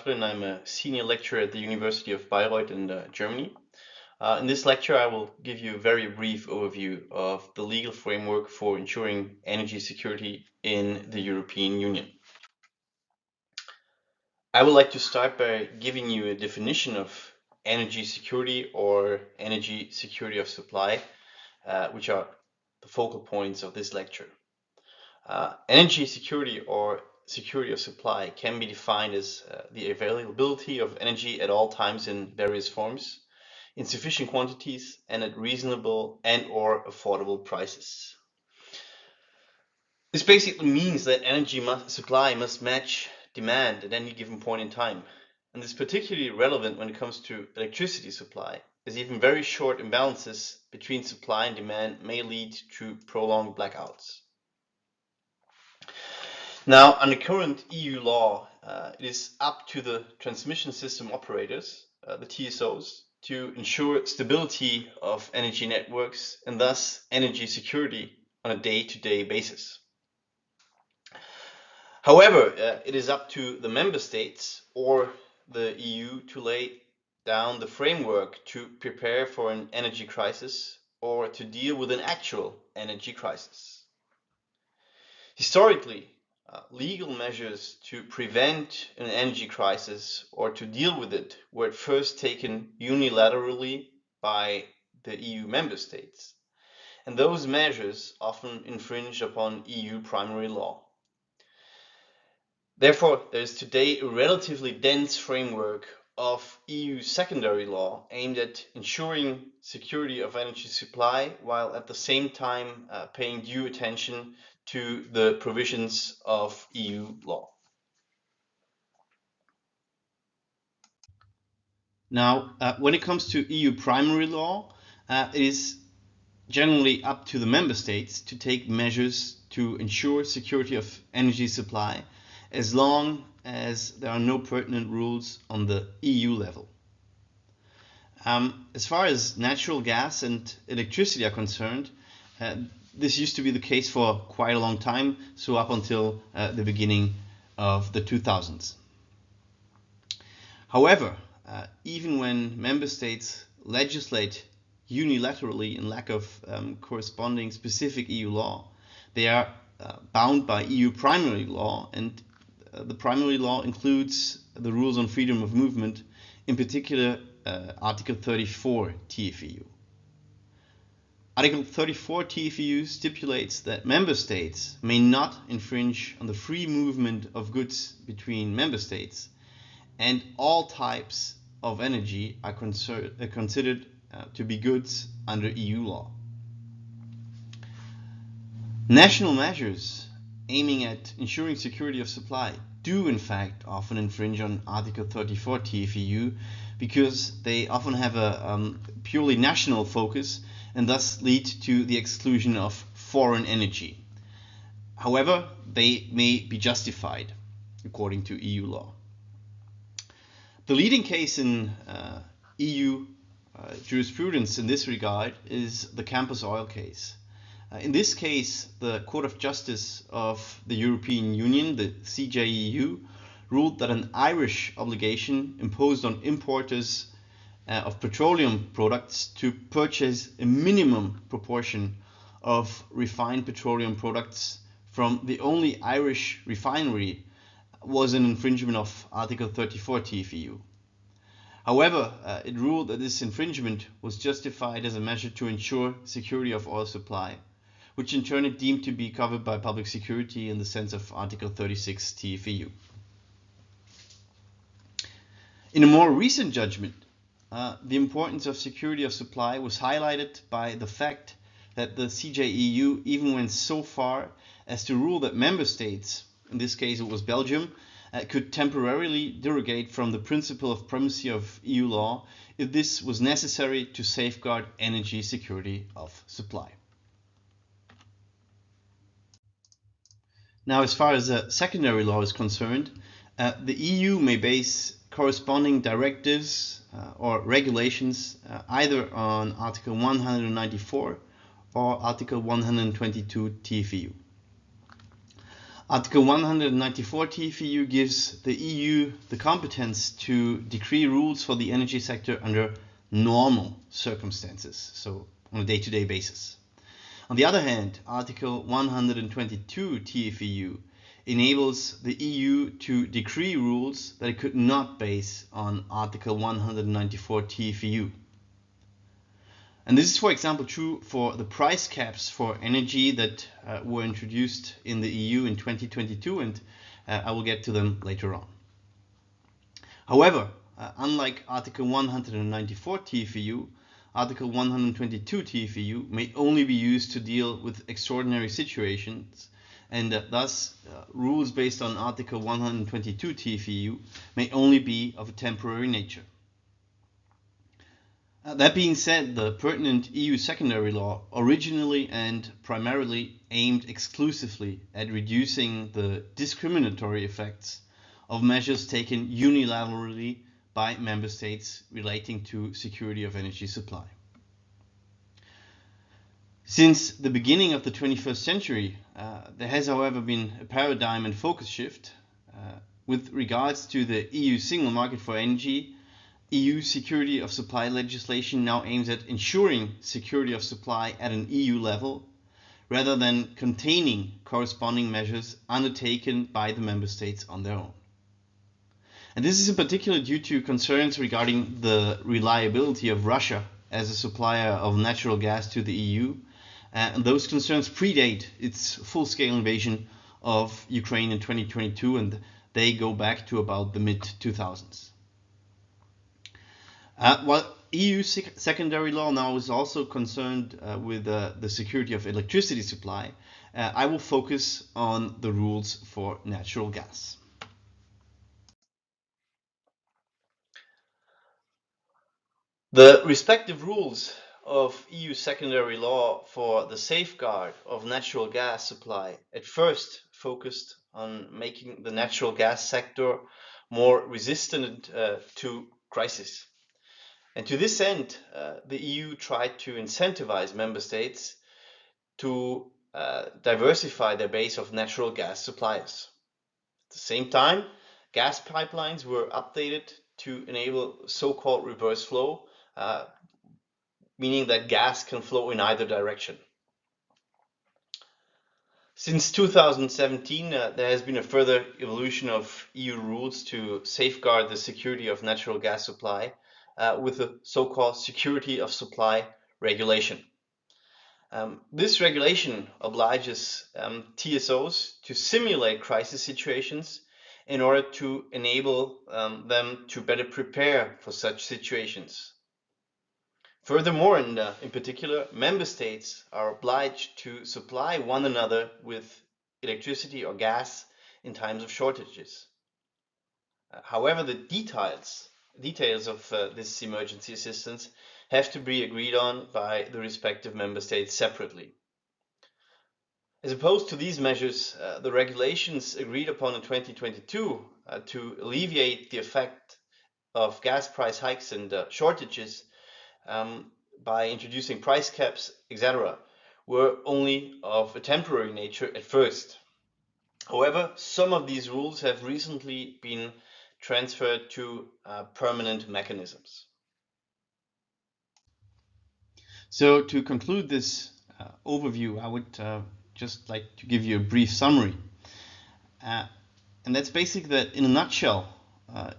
Katrin. I'm a senior lecturer at the University of Bayreuth in Germany. In this lecture, I will give you a very brief overview of the legal framework for ensuring energy security in the European Union. I would like to start by giving you a definition of energy security or energy security of supply, which are the focal points of this lecture. Energy security or security of supply can be defined as the availability of energy at all times in various forms, in sufficient quantities, and at reasonable and or affordable prices. This basically means that energy supply must match demand at any given point in time. And this is particularly relevant when it comes to electricity supply, as even very short imbalances between supply and demand may lead to prolonged blackouts. Now, under current EU law, it is up to the transmission system operators, the TSOs, to ensure stability of energy networks and thus energy security on a day-to-day basis. However, it is up to the member states or the EU to lay down the framework to prepare for an energy crisis or to deal with an actual energy crisis. Historically, legal measures to prevent an energy crisis or to deal with it were at first taken unilaterally by the EU member states, and those measures often infringe upon EU primary law. Therefore, there is today a relatively dense framework of EU secondary law aimed at ensuring security of energy supply while at the same time paying due attention to the provisions of EU law. Now, when it comes to EU primary law, it is generally up to the member states to take measures to ensure security of energy supply as long as there are no pertinent rules on the EU level. As far as natural gas and electricity are concerned, this used to be the case for quite a long time, so up until the beginning of the 2000s. However, even when member states legislate unilaterally in lack of corresponding specific EU law, they are bound by EU primary law, and the primary law includes the rules on freedom of movement, in particular Article 34 TFEU. Article 34 TFEU stipulates that member states may not infringe on the free movement of goods between member states, and all types of energy are considered to be goods under EU law. National measures aiming at ensuring security of supply do in fact often infringe on Article 34 TFEU because they often have a purely national focus and thus lead to the exclusion of foreign energy. However, they may be justified according to EU law. The leading case in EU jurisprudence in this regard is the Campus Oil case. In this case, the Court of Justice of the European Union, the CJEU, ruled that an Irish obligation imposed on importers of petroleum products to purchase a minimum proportion of refined petroleum products from the only Irish refinery was an infringement of Article 34 TFEU. However, it ruled that this infringement was justified as a measure to ensure security of oil supply, which in turn it deemed to be covered by public security in the sense of Article 36 TFEU. In a more recent judgment, the importance of security of supply was highlighted by the fact that the CJEU even went so far as to rule that member states, in this case it was Belgium, could temporarily derogate from the principle of primacy of EU law if this was necessary to safeguard energy security of supply. Now, as far as secondary law is concerned, the EU may base corresponding directives or regulations either on Article 194 or Article 122 TFEU. Article 194 TFEU gives the EU the competence to decree rules for the energy sector under normal circumstances, so on a day-to-day basis. On the other hand, Article 122 TFEU enables the EU to decree rules that it could not base on Article 194 TFEU. And this is, for example, true for the price caps for energy that were introduced in the EU in 2022, and I will get to them later on. However, unlike Article 194 TFEU, Article 122 TFEU may only be used to deal with extraordinary situations, and thus rules based on Article 122 TFEU may only be of a temporary nature. That being said, the pertinent EU secondary law originally and primarily aimed exclusively at reducing the discriminatory effects of measures taken unilaterally by member states relating to security of energy supply. Since the beginning of the 21st century, there has, however, been a paradigm and focus shift with regards to the EU single market for energy. EU security of supply legislation now aims at ensuring security of supply at an EU level, rather than containing corresponding measures undertaken by the member states on their own. And this is in particular due to concerns regarding the reliability of Russia as a supplier of natural gas to the EU, and those concerns predate its full-scale invasion of Ukraine in 2022, and they go back to about the mid-2000s. While EU secondary law now is also concerned with the security of electricity supply, I will focus on the rules for natural gas. The respective rules of EU secondary law for the safeguard of natural gas supply at first focused on making the natural gas sector more resistant to crisis. And to this end, the EU tried to incentivize member states to diversify their base of natural gas suppliers. At the same time, gas pipelines were updated to enable so-called reverse flow, meaning that gas can flow in either direction. Since 2017, there has been a further evolution of EU rules to safeguard the security of natural gas supply with the so-called Security of Supply Regulation. This regulation obliges TSOs to simulate crisis situations in order to enable them to better prepare for such situations. Furthermore, and in particular, member states are obliged to supply one another with electricity or gas in times of shortages. However, the details of this emergency assistance have to be agreed on by the respective member states separately. As opposed to these measures, the regulations agreed upon in 2022 to alleviate the effect of gas price hikes and shortages by introducing price caps, etc., were only of a temporary nature at first. However, some of these rules have recently been transferred to permanent mechanisms. So to conclude this overview, I would just like to give you a brief summary. And that's basically that in a nutshell,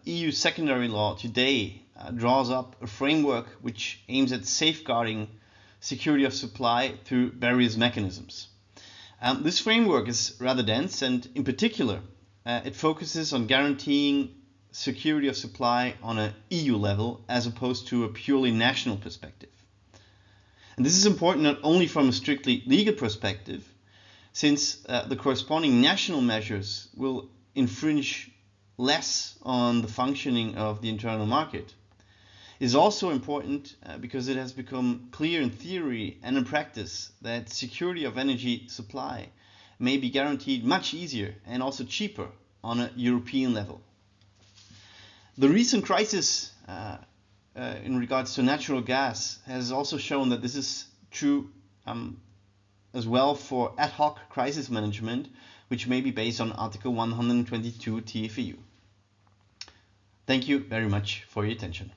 EU secondary law today draws up a framework which aims at safeguarding security of supply through various mechanisms. This framework is rather dense, and in particular, it focuses on guaranteeing security of supply on an EU level as opposed to a purely national perspective. And this is important not only from a strictly legal perspective, since the corresponding national measures will infringe less on the functioning of the internal market. It is also important because it has become clear in theory and in practice that security of energy supply may be guaranteed much easier and also cheaper on a European level. The recent crisis in regards to natural gas has also shown that this is true as well for ad hoc crisis management, which may be based on Article 122 TFEU. Thank you very much for your attention.